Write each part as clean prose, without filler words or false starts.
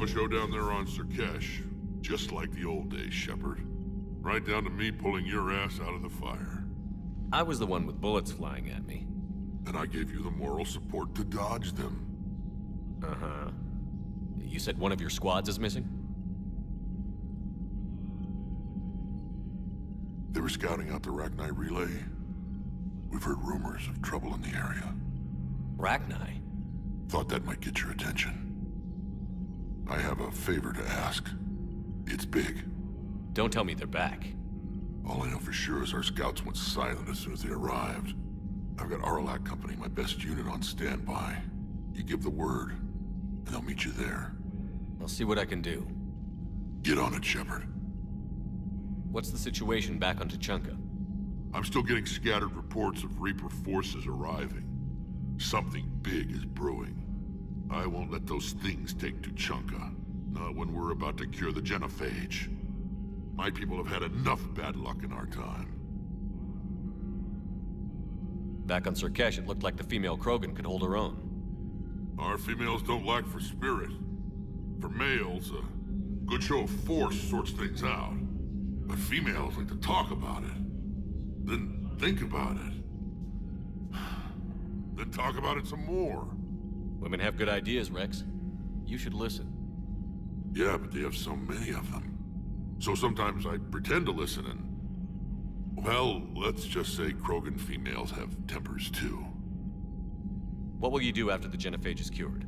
a show down there on Surkesh. Just like the old days, Shepard. Right down to me pulling your ass out of the fire. I was the one with bullets flying at me. And I gave you the moral support to dodge them. Uh-huh. You said one of your squads is missing? They were scouting out the Rachni relay. We've heard rumors of trouble in the area. Rachni? Thought that might get your attention. I have a favor to ask. It's big. Don't tell me they're back. All I know for sure is our scouts went silent as soon as they arrived. I've got Aralak Company, my best unit, on standby. You give the word, and they'll meet you there. I'll see what I can do. Get on it, Shepard. What's the situation back on Tuchanka? I'm still getting scattered reports of Reaper forces arriving. Something big is brewing. I won't let those things take Tuchanka. Not when we're about to cure the genophage. My people have had enough bad luck in our time. Back on Surkesh, it looked like the female Krogan could hold her own. Our females don't lack for spirit. For males, a good show of force sorts things out. But females like to talk about it. Then think about it. Then talk about it some more. Women have good ideas, Wrex. You should listen. Yeah, but they have so many of them. So sometimes I pretend to listen and... Well, let's just say Krogan females have tempers too. What will you do after the genophage is cured?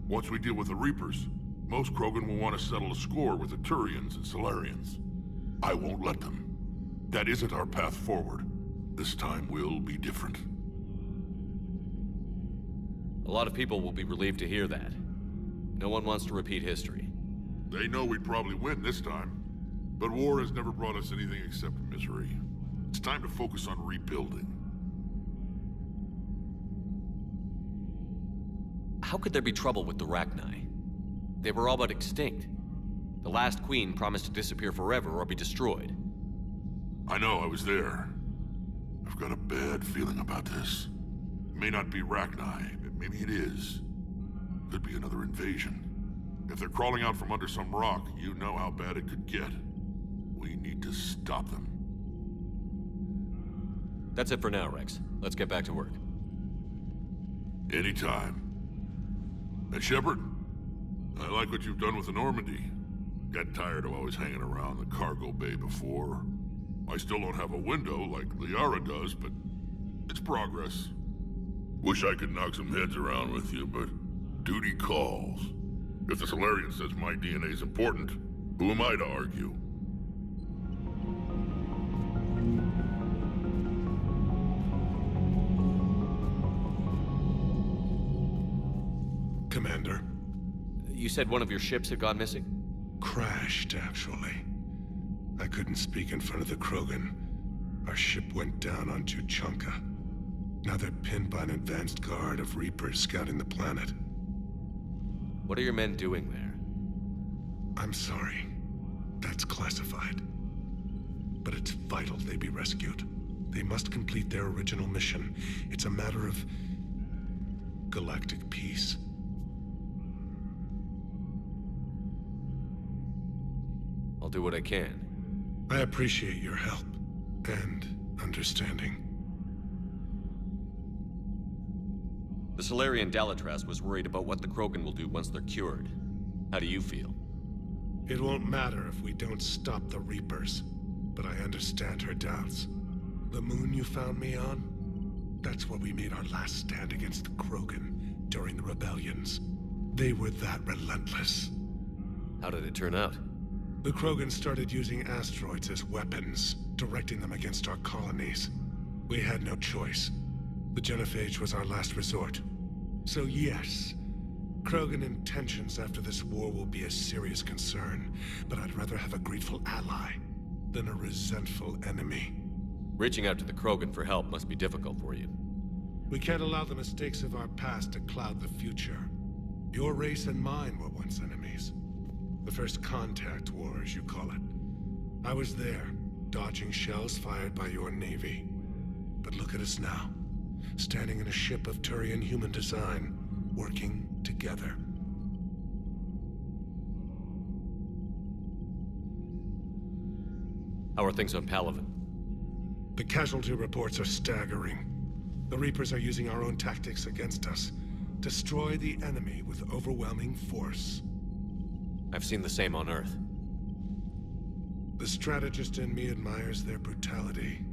Once we deal with the Reapers, most Krogan will want to settle a score with the Turians and Solarians. I won't let them. That isn't our path forward. This time will be different. A lot of people will be relieved to hear that. No one wants to repeat history. They know we'd probably win this time. But war has never brought us anything except misery. It's time to focus on rebuilding. How could there be trouble with the Rachni? They were all but extinct. The last queen promised to disappear forever or be destroyed. I know, I was there. I've got a bad feeling about this. It may not be Rachni, but maybe it is. Could be another invasion. If they're crawling out from under some rock, you know how bad it could get. We need to stop them. That's it for now, Wrex. Let's get back to work. Anytime. And Shepard, I like what you've done with the Normandie. Got tired of always hanging around the cargo bay before. I still don't have a window like Liara does, but it's progress. Wish I could knock some heads around with you, but duty calls. If the Solarian says my DNA's important, who am I to argue? Commander. You said one of your ships had gone missing? Crashed, actually. I couldn't speak in front of the Krogan. Our ship went down on Tuchanka. Now they're pinned by an advanced guard of Reapers scouting the planet. What are your men doing there? I'm sorry. That's classified. But it's vital they be rescued. They must complete their original mission. It's a matter of galactic peace. I'll do what I can. I appreciate your help and understanding. The Solarian Dalatras was worried about what the Krogan will do once they're cured. How do you feel? It won't matter if we don't stop the Reapers, but I understand her doubts. The moon you found me on? That's where we made our last stand against the Krogan during the rebellions. They were that relentless. How did it turn out? The Krogan started using asteroids as weapons, directing them against our colonies. We had no choice. The genophage was our last resort. So yes, Krogan intentions after this war will be a serious concern, but I'd rather have a grateful ally than a resentful enemy. Reaching out to the Krogan for help must be difficult for you. We can't allow the mistakes of our past to cloud the future. Your race and mine were once enemies. The first contact war, as you call it. I was there, dodging shells fired by your navy. But look at us now, standing in a ship of Turian human design, working together. How are things on Palaven? The casualty reports are staggering. The Reapers are using our own tactics against us. Destroy the enemy with overwhelming force. I've seen the same on Earth. The strategist in me admires their brutality.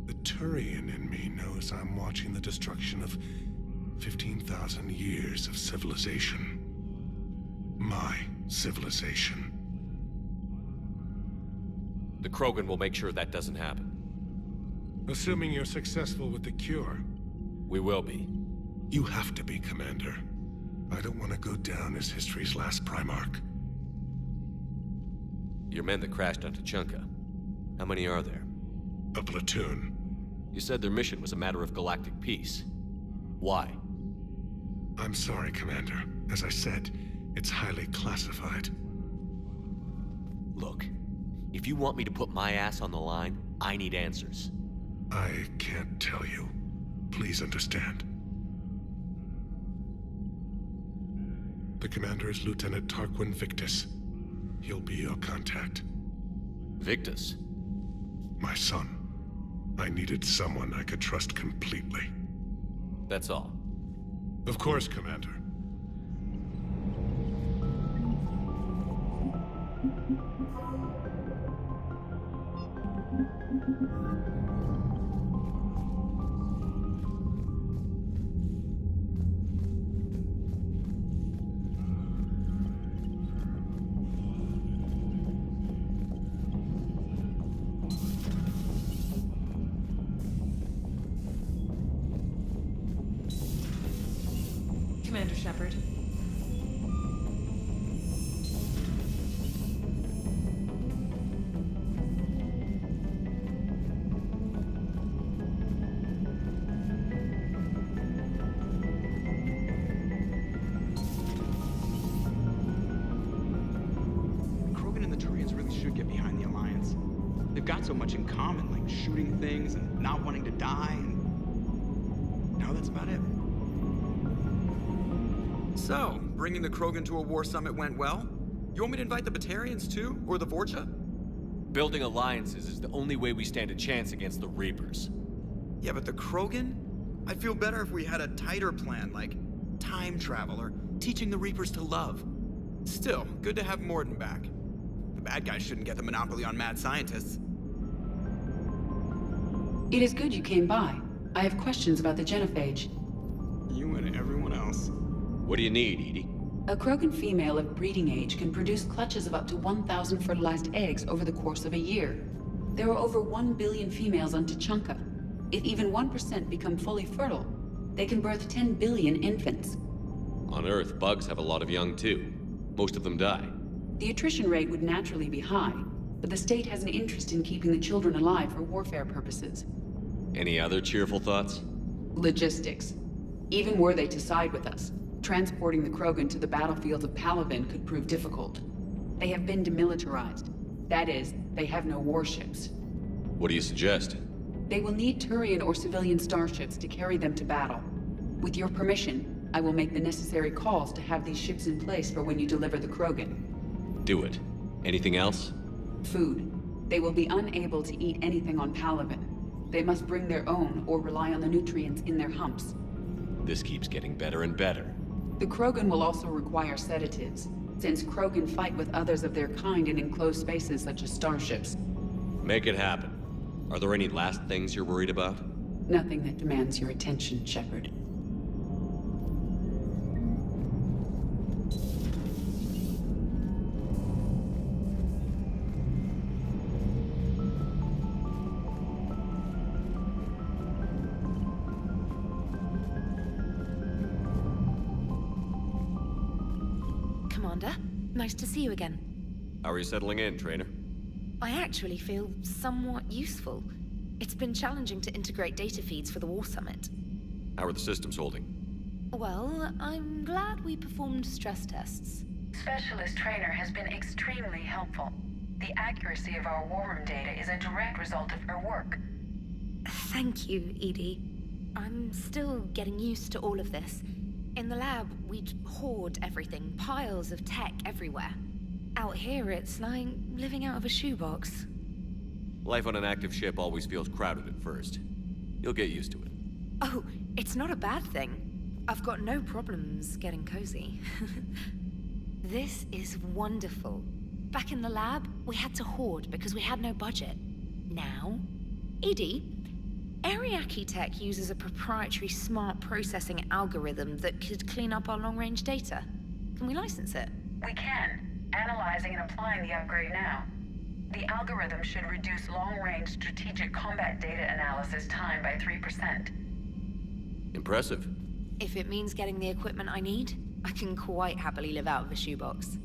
The Turian in me knows I'm watching the destruction of 15,000 years of civilization. My civilization. The Krogan will make sure that doesn't happen. Assuming you're successful with the cure. We will be. You have to be, Commander. I don't want to go down as history's last Primarch. Your men that crashed onto Chunka. How many are there? A platoon. You said their mission was a matter of galactic peace. Why? I'm sorry, Commander. As I said, it's highly classified. Look, if you want me to put my ass on the line, I need answers. I can't tell you. Please understand. The commander is Lieutenant Tarquin Victus. He'll be your contact. Victus? My son. I needed someone I could trust completely. That's all. Of course, Commander. Commander Shepard. Krogan and the Turians really should get behind the Alliance. They've got so much in common, like shooting things and not wanting to die, and now that's about it. So, bringing the Krogan to a war summit went well? You want me to invite the Batarians too? Or the Vorcha? Building alliances is the only way we stand a chance against the Reapers. Yeah, but the Krogan? I'd feel better if we had a tighter plan, like time travel or teaching the Reapers to love. Still, good to have Mordin back. The bad guys shouldn't get the monopoly on mad scientists. It is good you came by. I have questions about the genophage. You and everyone else. What do you need, Edie? A Krogan female of breeding age can produce clutches of up to 1,000 fertilized eggs over the course of a year. There are over 1 billion females on Tuchanka. If even 1% become fully fertile, they can birth 10 billion infants. On Earth, bugs have a lot of young too. Most of them die. The attrition rate would naturally be high, but the state has an interest in keeping the children alive for warfare purposes. Any other cheerful thoughts? Logistics. Even were they to side with us, transporting the Krogan to the battlefields of Palaven could prove difficult. They have been demilitarized. That is, they have no warships. What do you suggest? They will need Turian or civilian starships to carry them to battle. With your permission, I will make the necessary calls to have these ships in place for when you deliver the Krogan. Do it. Anything else? Food. They will be unable to eat anything on Palaven. They must bring their own or rely on the nutrients in their humps. This keeps getting better and better. The Krogan will also require sedatives, since Krogan fight with others of their kind in enclosed spaces such as starships. Make it happen. Are there any last things you're worried about? Nothing that demands your attention, Shepard. Commander, nice to see you again. How are you settling in, Trainer? I actually feel somewhat useful. It's been challenging to integrate data feeds for the War Summit. How are the systems holding? Well, I'm glad we performed stress tests. Specialist Trainer has been extremely helpful. The accuracy of our war room data is a direct result of her work. Thank you, Edie. I'm still getting used to all of this. In the lab, we'd hoard everything, piles of tech everywhere. Out here, it's like living out of a shoebox. Life on an active ship always feels crowded at first. You'll get used to it. Oh, it's not a bad thing. I've got no problems getting cozy. This is wonderful. Back in the lab, we had to hoard because we had no budget. Now, Edie, Ariake Tech uses a proprietary smart processing algorithm that could clean up our long-range data. Can we license it? We can. Analyzing and applying the upgrade now. The algorithm should reduce long-range strategic combat data analysis time by 3%. Impressive. If it means getting the equipment I need, I can quite happily live out of a shoebox.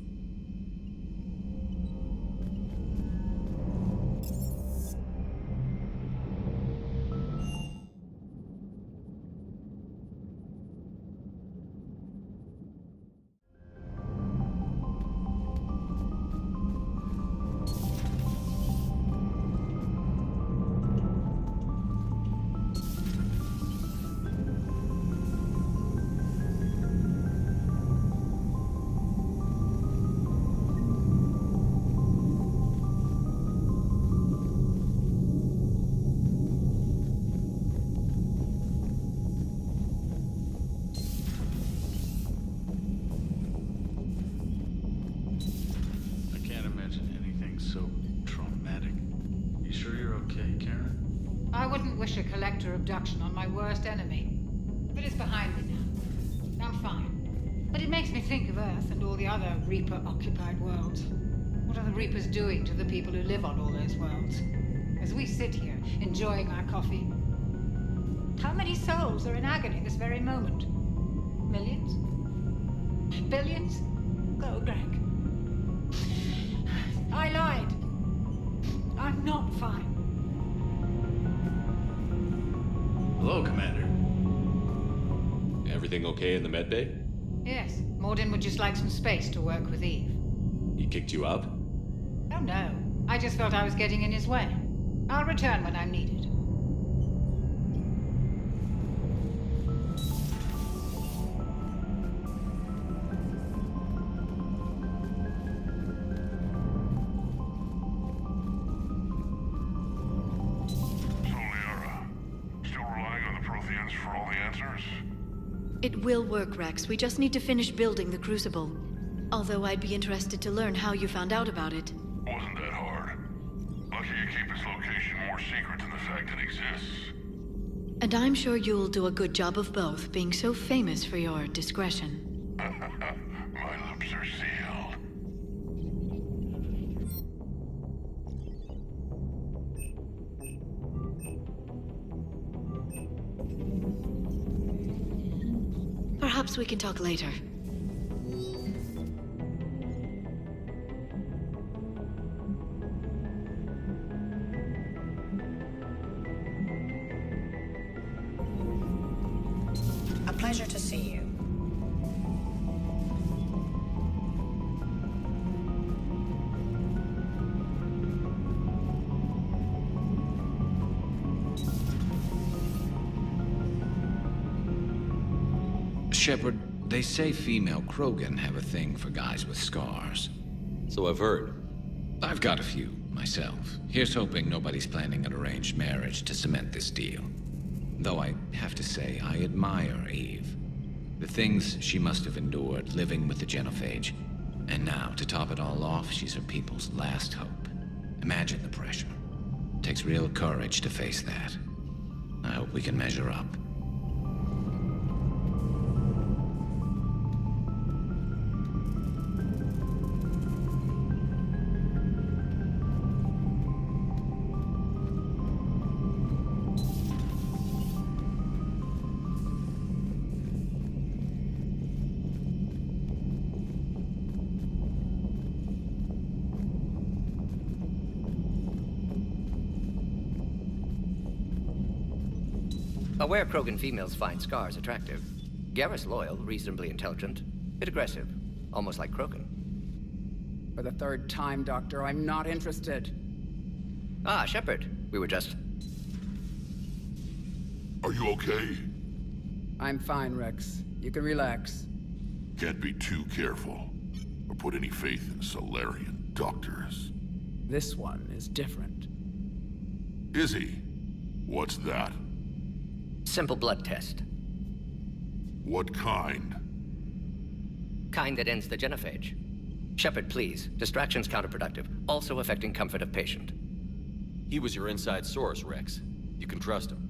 Wish a collector abduction on my worst enemy. But it's behind me now. I'm fine. But it makes me think of Earth and all the other Reaper-occupied worlds. What are the Reapers doing to the people who live on all those worlds? As we sit here, enjoying our coffee. How many souls are in agony this very moment? Millions? Billions? Go, Greg. I lied. I'm not fine. Hello, Commander. Everything okay in the medbay? Yes, Mordin would just like some space to work with Eve. He kicked you out? Oh no, I just felt I was getting in his way. I'll return when I'm needed. It will work, Wrex. We just need to finish building the Crucible. Although I'd be interested to learn how you found out about it. Wasn't that hard. Lucky you keep its location more secret than the fact it exists. And I'm sure you'll do a good job of both, being so famous for your discretion. My lips are sealed. Perhaps we can talk later. A pleasure to see you. Shepard, they say female Krogan have a thing for guys with scars. So I've heard. I've got a few, myself. Here's hoping nobody's planning an arranged marriage to cement this deal. Though I have to say, I admire Eve. The things she must have endured living with the Genophage. And now, to top it all off, she's her people's last hope. Imagine the pressure. Takes real courage to face that. I hope we can measure up. Aware Krogan females find scars attractive. Garrus loyal, reasonably intelligent, bit aggressive, almost like Krogan. For the third time, Doctor, I'm not interested. Ah, Shepard. We were just... Are you okay? I'm fine, Wrex. You can relax. Can't be too careful, or put any faith in Solarian doctors. This one is different. Is he? What's that? Simple blood test. What kind? Kind that ends the genophage. Shepard, please. Distraction's counterproductive, also affecting comfort of patient. He was your inside source, Wrex. You can trust him.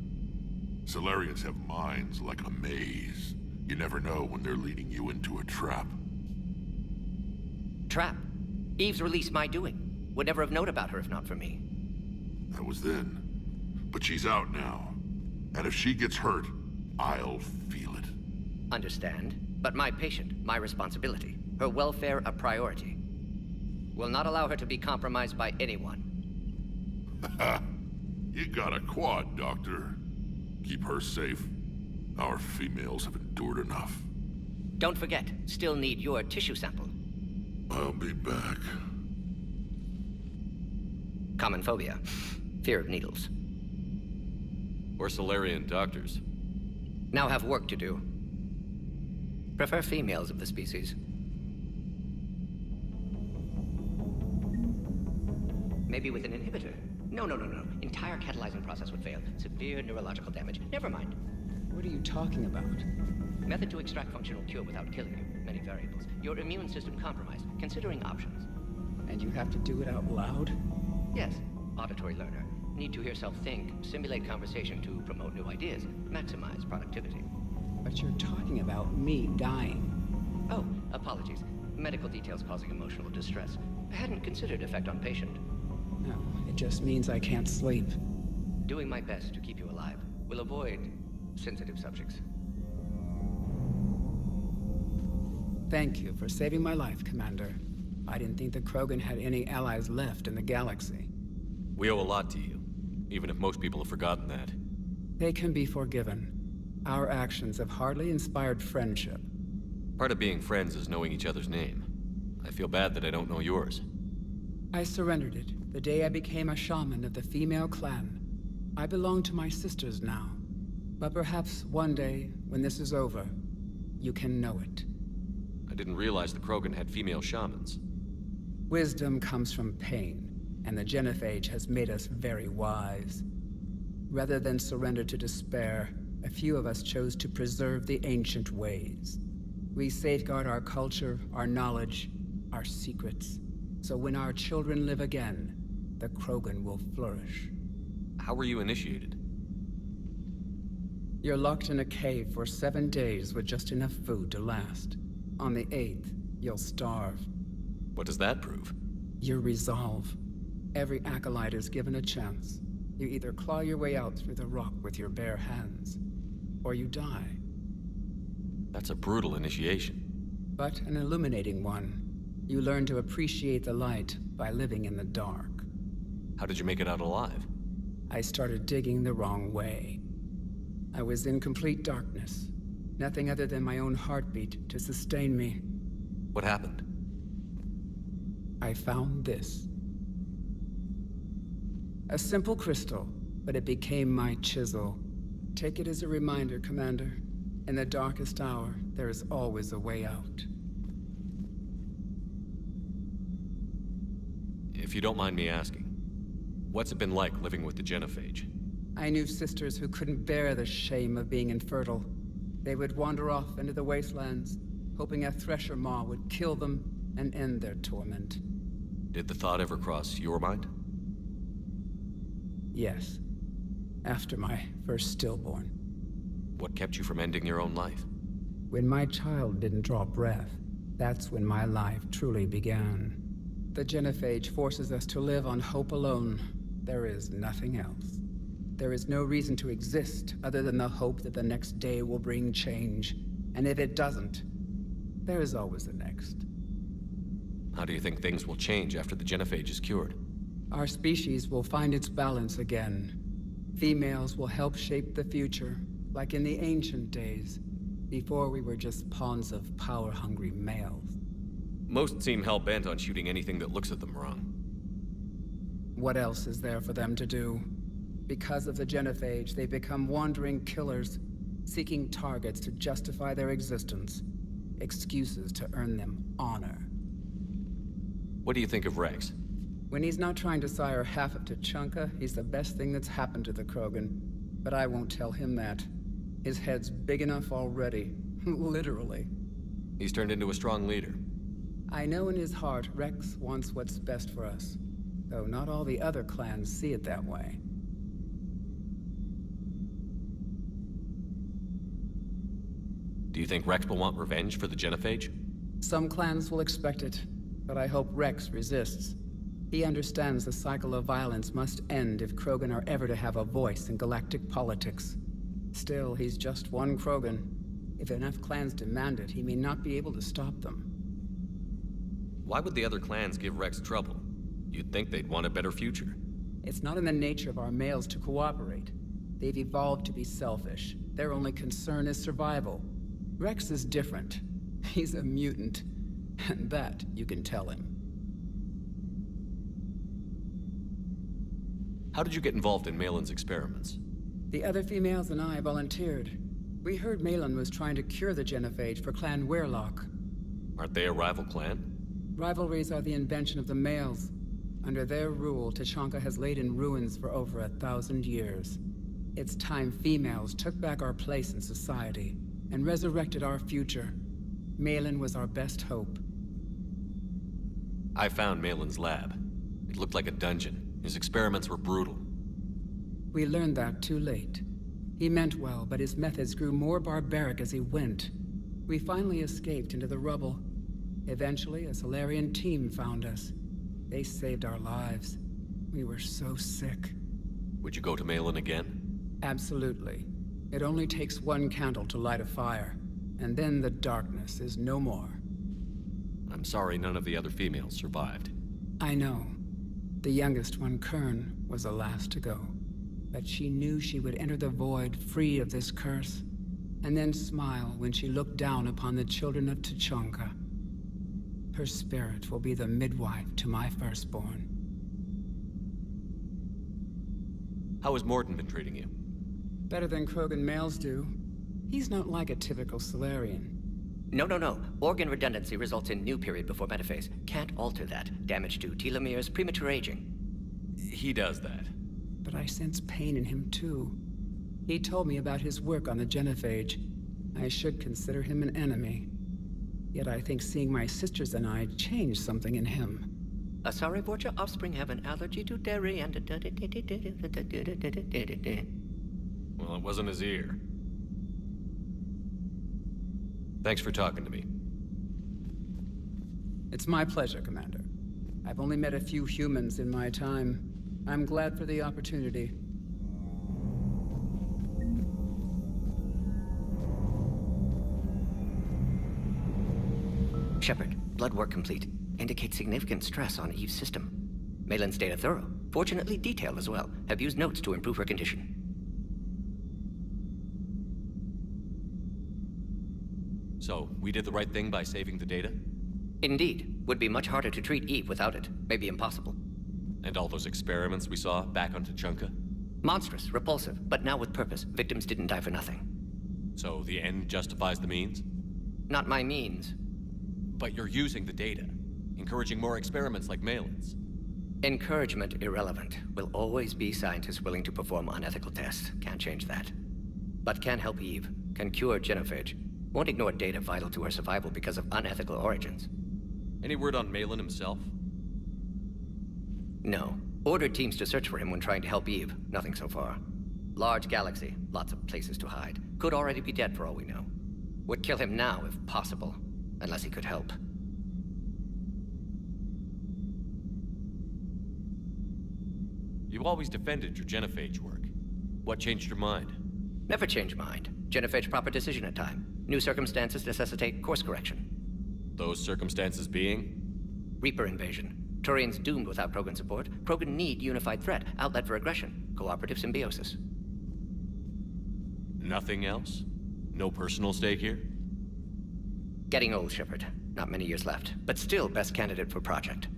Solarians have minds like a maze. You never know when they're leading you into a trap. Trap? Eve's release my doing. Would never have known about her if not for me. That was then. But she's out now. And if she gets hurt, I'll feel it. Understand. But my patient, my responsibility. Her welfare a priority. Will not allow her to be compromised by anyone. You got a quad, Doctor. Keep her safe. Our females have endured enough. Don't forget, still need your tissue sample. I'll be back. Common phobia. Fear of needles. Or Solarian doctors. Now have work to do. Prefer females of the species. Maybe with an inhibitor. No. Entire catalyzing process would fail. Severe neurological damage. Never mind. What are you talking about? Method to extract functional cure without killing you. Many variables. Your immune system compromised. Considering options. And you have to do it out loud? Yes. Auditory learner. Need to hear self think. Simulate conversation to promote new ideas. Maximize productivity. But you're talking about me dying. Oh, apologies. Medical details causing emotional distress. I hadn't considered effect on patient. No, it just means I can't sleep. Doing my best to keep you alive. Will avoid sensitive subjects. Thank you for saving my life, Commander. I didn't think the Krogan had any allies left in the galaxy. We owe a lot to you, even if most people have forgotten that. They can be forgiven. Our actions have hardly inspired friendship. Part of being friends is knowing each other's name. I feel bad that I don't know yours. I surrendered it the day I became a shaman of the female clan. I belong to my sisters now. But perhaps one day, when this is over, you can know it. I didn't realize the Krogan had female shamans. Wisdom comes from pain, and the genophage has made us very wise. Rather than surrender to despair, a few of us chose to preserve the ancient ways. We safeguard our culture, our knowledge, our secrets. So when our children live again, the Krogan will flourish. How were you initiated? You're locked in a cave for 7 days with just enough food to last. On the 8th, you'll starve. What does that prove? Your resolve. Every acolyte is given a chance. You either claw your way out through the rock with your bare hands, or you die. That's a brutal initiation. But an illuminating one. You learn to appreciate the light by living in the dark. How did you make it out alive? I started digging the wrong way. I was in complete darkness. Nothing other than my own heartbeat to sustain me. What happened? I found this. A simple crystal, but it became my chisel. Take it as a reminder, Commander. In the darkest hour, there is always a way out. If you don't mind me asking, what's it been like living with the genophage? I knew sisters who couldn't bear the shame of being infertile. They would wander off into the wastelands, hoping a thresher maw would kill them and end their torment. Did the thought ever cross your mind? Yes. After my first stillborn. What kept you from ending your own life? When my child didn't draw breath, that's when my life truly began. The genophage forces us to live on hope alone. There is nothing else. There is no reason to exist other than the hope that the next day will bring change. And if it doesn't, there is always the next. How do you think things will change after the genophage is cured? Our species will find its balance again. Females will help shape the future, like in the ancient days, before we were just pawns of power-hungry males. Most seem hell-bent on shooting anything that looks at them wrong. What else is there for them to do? Because of the genophage, they become wandering killers, seeking targets to justify their existence, excuses to earn them honor. What do you think of Wrex? When he's not trying to sire half of Tuchanka, he's the best thing that's happened to the Krogan. But I won't tell him that. His head's big enough already. Literally. He's turned into a strong leader. I know in his heart Wrex wants what's best for us. Though not all the other clans see it that way. Do you think Wrex will want revenge for the Genophage? Some clans will expect it, but I hope Wrex resists. He understands the cycle of violence must end if Krogan are ever to have a voice in galactic politics. Still, he's just one Krogan. If enough clans demand it, he may not be able to stop them. Why would the other clans give Wrex trouble? You'd think they'd want a better future. It's not in the nature of our males to cooperate. They've evolved to be selfish. Their only concern is survival. Wrex is different. He's a mutant. And that you can tell him. How did you get involved in Malin's experiments? The other females and I volunteered. We heard Malin was trying to cure the Genophage for Clan Weirlock. Aren't they a rival clan? Rivalries are the invention of the males. Under their rule, Tuchanka has laid in ruins for over 1,000 years. It's time females took back our place in society and resurrected our future. Malin was our best hope. I found Malin's lab. It looked like a dungeon. His experiments were brutal. We learned that too late. He meant well, but his methods grew more barbaric as he went. We finally escaped into the rubble. Eventually, a Solarian team found us. They saved our lives. We were so sick. Would you go to Malin again? Absolutely. It only takes one candle to light a fire, and then the darkness is no more. I'm sorry none of the other females survived. I know. The youngest one, Kern, was the last to go. But she knew she would enter the void free of this curse, and then smile when she looked down upon the children of Tuchanka. Her spirit will be the midwife to my firstborn. How has Mordin been treating you? Better than Krogan males do. He's not like a typical Solarian. No. Organ redundancy results in new period before metaphase. Can't alter that. Damage to telomeres, premature aging. He does that. But I sense pain in him too. He told me about his work on the Genophage. I should consider him an enemy. Yet I think seeing my sisters and I changed something in him. Sorry, Vorcha, offspring have an allergy to dairy and... Well, it wasn't his ear. Thanks for talking to me. It's my pleasure, Commander. I've only met a few humans in my time. I'm glad for the opportunity. Shepard, blood work complete. Indicates significant stress on Eve's system. Malin's data thorough. Fortunately detailed as well. Have used notes to improve her condition. So, we did the right thing by saving the data? Indeed. Would be much harder to treat Eve without it. Maybe impossible. And all those experiments we saw back on Tuchanka? Monstrous, repulsive, but now with purpose. Victims didn't die for nothing. So the end justifies the means? Not my means. But you're using the data, encouraging more experiments like Malin's. Encouragement irrelevant. Will always be scientists willing to perform unethical tests. Can't change that. But can help Eve. Can cure Genophage. Won't ignore data vital to her survival because of unethical origins. Any word on Malin himself? No. Ordered teams to search for him when trying to help Eve. Nothing so far. Large galaxy. Lots of places to hide. Could already be dead for all we know. Would kill him now if possible. Unless he could help. You've always defended your Genophage work. What changed your mind? Never change mind. Genophage proper decision at time. New circumstances necessitate course correction. Those circumstances being? Reaper invasion. Turians doomed without Krogan support. Krogan need unified threat, outlet for aggression, cooperative symbiosis. Nothing else? No personal stake here? Getting old, Shepard. Not many years left, but still best candidate for project.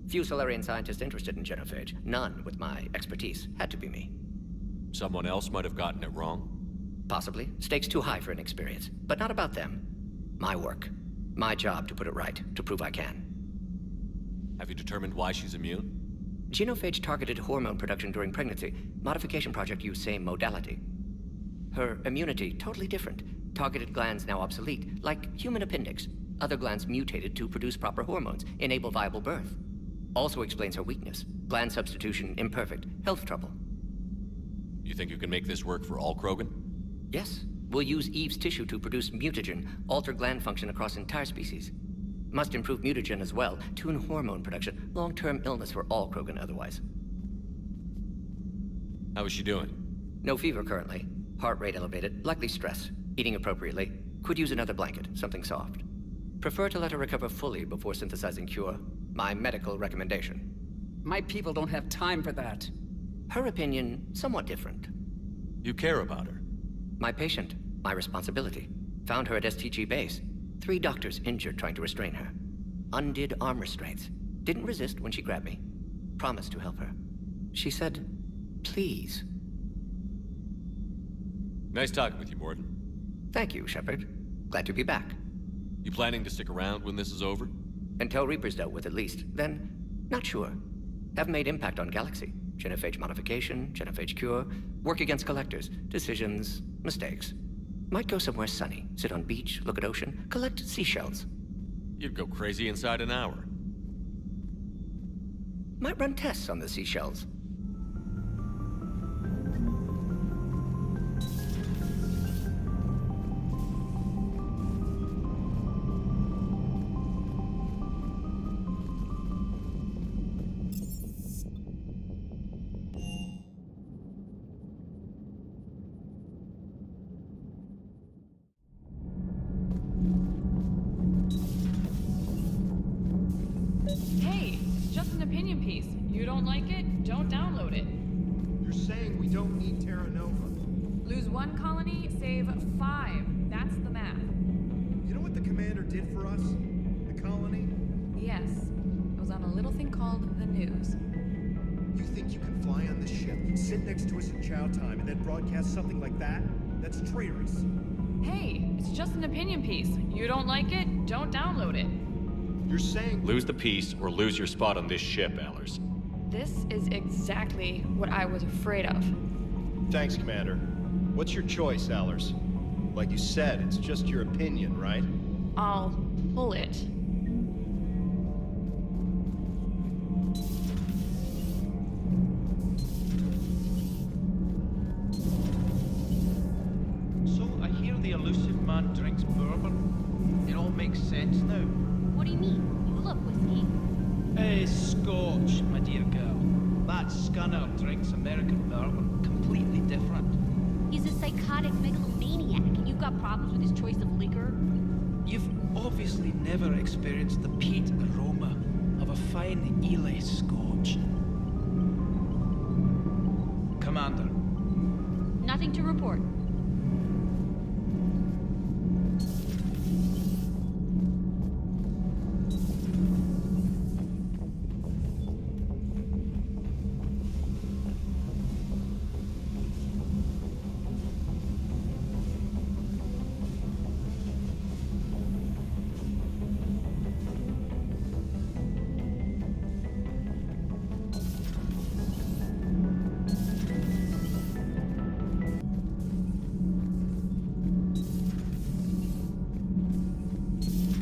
Few Solarian scientists interested in Genophage. None with my expertise. Had to be me. Someone else might have gotten it wrong? Possibly. Stakes too high for inexperience. But not about them. My work. My job to put it right, to prove I can. Have you determined why she's immune? Genophage targeted hormone production during pregnancy. Modification project used same modality. Her immunity, totally different. Targeted glands now obsolete, like human appendix. Other glands mutated to produce proper hormones, enable viable birth. Also explains her weakness. Gland substitution imperfect. Health trouble. You think you can make this work for all Krogan? Yes. We'll use Eve's tissue to produce mutagen, alter gland function across entire species. Must improve mutagen as well, tune hormone production. Long-term illness for all Krogan otherwise. How is she doing? No fever currently. Heart rate elevated, likely stress. Eating appropriately. Could use another blanket, something soft. Prefer to let her recover fully before synthesizing cure. My medical recommendation. My people don't have time for that. Her opinion, somewhat different. You care about her. My patient, my responsibility. Found her at STG base. 3 doctors injured trying to restrain her. Undid arm restraints. Didn't resist when she grabbed me. Promised to help her. She said, please. Nice talking with you, Mordin. Thank you, Shepard. Glad to be back. You planning to stick around when this is over? Until Reaper's dealt with at least. Then, not sure. Have made impact on Galaxy. Genophage modification, genophage cure, work against collectors, decisions, mistakes. Might go somewhere sunny, sit on beach, look at ocean, collect seashells. You'd go crazy inside an hour. Might run tests on the seashells. Hey, it's just an opinion piece. You don't like it? Don't download it. You're saying we don't need Terra Nova. Lose 1 colony, save 5. That's the math. You know what the commander did for us? The colony? Yes. It was on a little thing called the news. You think you can fly on this ship, sit next to us in chow time, and then broadcast something like that? That's traitorous. Hey, it's just an opinion piece. You don't like it? Don't download it. You're saying... Lose the piece or lose your spot on this ship, Allers. This is exactly what I was afraid of. Thanks, Commander. What's your choice, Allers? Like you said, it's just your opinion, right? I'll pull it. So, I hear the elusive man drinks bourbon. It all makes sense now. What do you mean? You love whiskey. Hey, Scotch, my dear girl. That Scunner drinks American bourbon. Completely different. He's a psychotic megalomaniac, and you've got problems with his choice of liquor? You've obviously never experienced the peat aroma of a fine Ely Scotch. Commander. Nothing to report.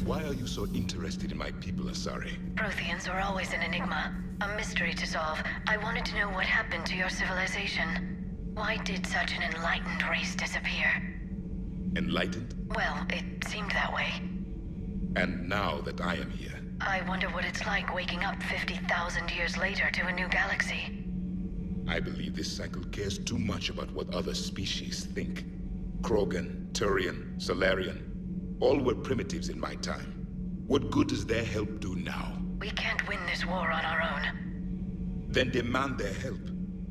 Why are you so interested in my people, Asari? Protheans are always an enigma, a mystery to solve. I wanted to know what happened to your civilization. Why did such an enlightened race disappear? Enlightened? Well, it seemed that way. And now that I am here, I wonder what it's like waking up 50,000 years later to a new galaxy. I believe this cycle cares too much about what other species think. Krogan, Turian, Solarian, all were primitives in my time. What good does their help do now? We can't win this war on our own. Then demand their help.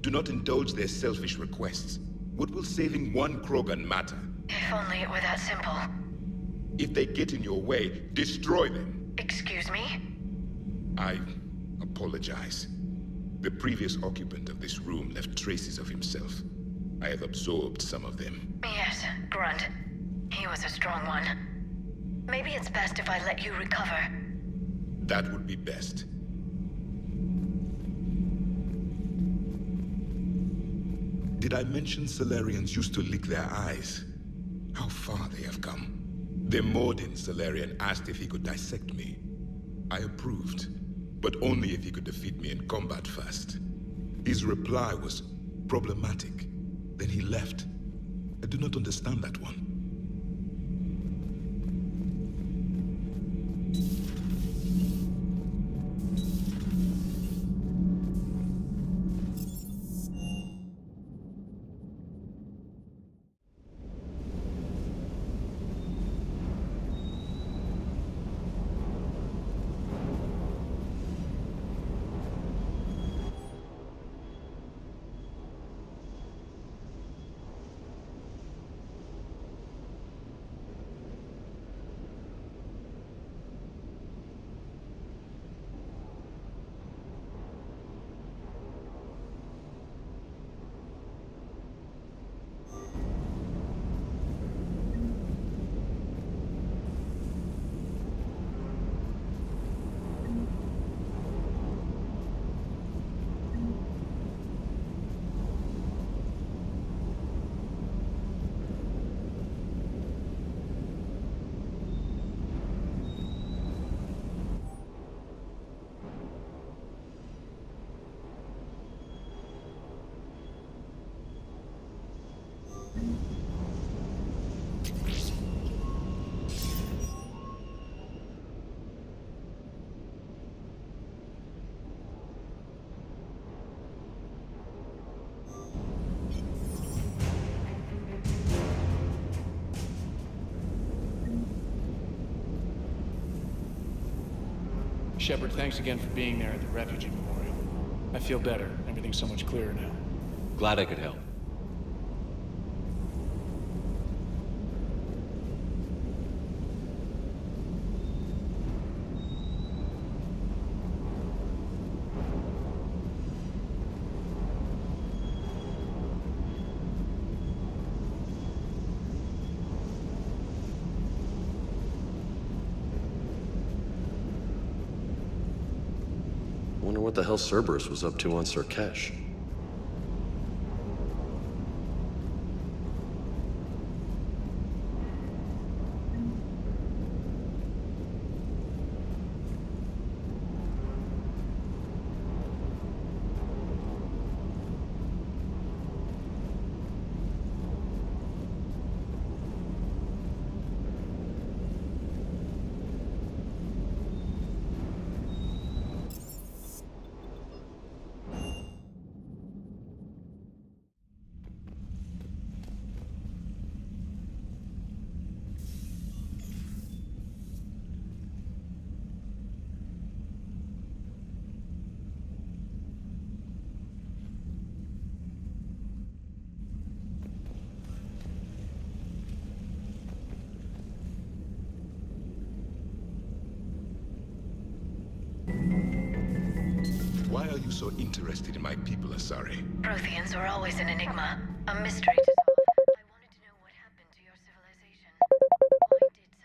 Do not indulge their selfish requests. What will saving one Krogan matter? If only it were that simple. If they get in your way, destroy them. Excuse me? I apologize. The previous occupant of this room left traces of himself. I have absorbed some of them. Yes, Grunt. He was a strong one. Maybe it's best if I let you recover. That would be best. Did I mention Salarians used to lick their eyes? How far they have come. The Mordin Salarian asked if he could dissect me. I approved, but only if he could defeat me in combat first. His reply was problematic. Then he left. I do not understand that one. Shepard, thanks again for being there at the Refugee Memorial. I feel better. Everything's so much clearer now. Glad I could help. Wonder what the hell Cerberus was up to on Surkesh. Why are you so interested in my people, Asari? Protheans were always an enigma, a mystery to